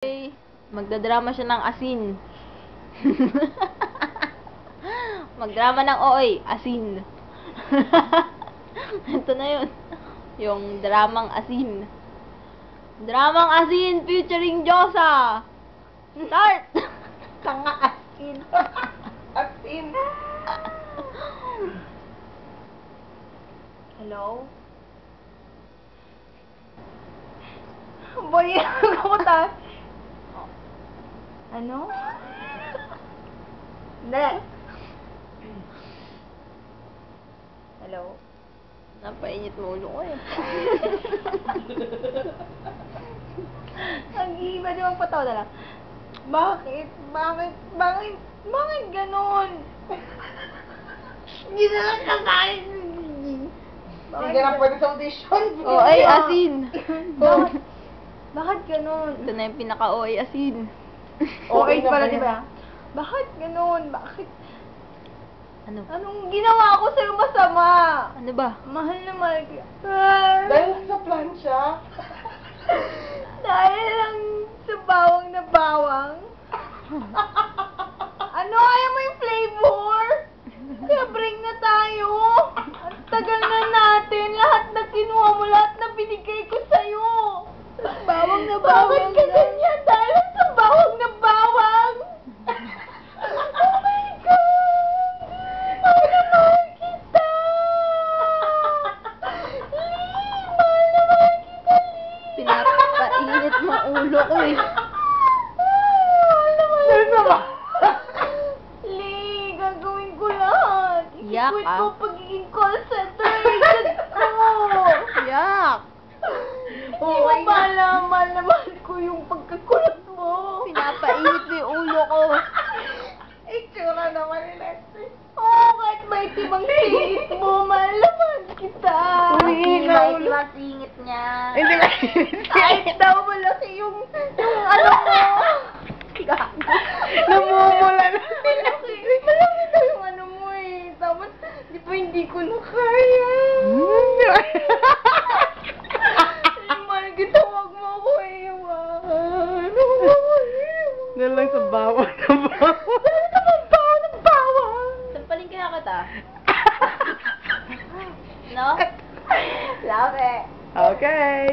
Okay. Magdadrama siya ng asin. Magdrama ng oy, asin. Ito na yun. Yung dramang asin. Dramang asin featuring Josa. Start! Tanga asin. Asin. Hello? Boy, ako ta. Ano? Hindi. Hello? Napainit mo ulo ko eh. Ang iba, di magpatawa na lang. Bakit? Bakit ganon? Hindi na lang kakain. Hindi ka na pwede sa audition. Oh, ay, asin. Bakit ganon? Ito na yung pinaka-oy, asin. Okay pala, di ba? Bakit ganon? Bakit? Ano? Anong ginawa ko sa'yo masama? Ano ba? Mahal na mahal ka. Dahil sa plancha? Dahil lang sa bawang na bawang. Ano? Ayaw mo yung flavor? Kaya bring na tayo. Ang tagal na natin. Lahat na kinuha mo, lahat na binigay ko sa'yo. Bawang na bawang. Bakit ka ganyan? Dahil lang sa bawang na bawang. Oh my God! Mahal na mahal kita! Lee! Mahal na mahal kita, Lee! Pinapainit mo ulo ko eh. Mahal na mahal Dahil sa ba? Lee, gagawin ko lahat. Yak, I-quit ah. ko pagiging call center agent ko. Yak! Hindi mo ba alam, mahal na mahal ko yung pagkakulat mo. Pinapainit mo yung ulo ko. Itsura naman ni Leslie. Oo, kahit may timang singit mo, mahal na mahal kita. Umiingaw ulo. singit niya. Hindi ka. Kahit daw malaki yung ano mo. Namumula na. Malaki daw yung ano mo eh. Tapos, di pa hindi ko na kaya. Mahal kita, wag mo ako iwan. Dahil lang sa bawang na bawang. Bawang ng bawang. Sampalin kaya kita. No? Love it. Okay.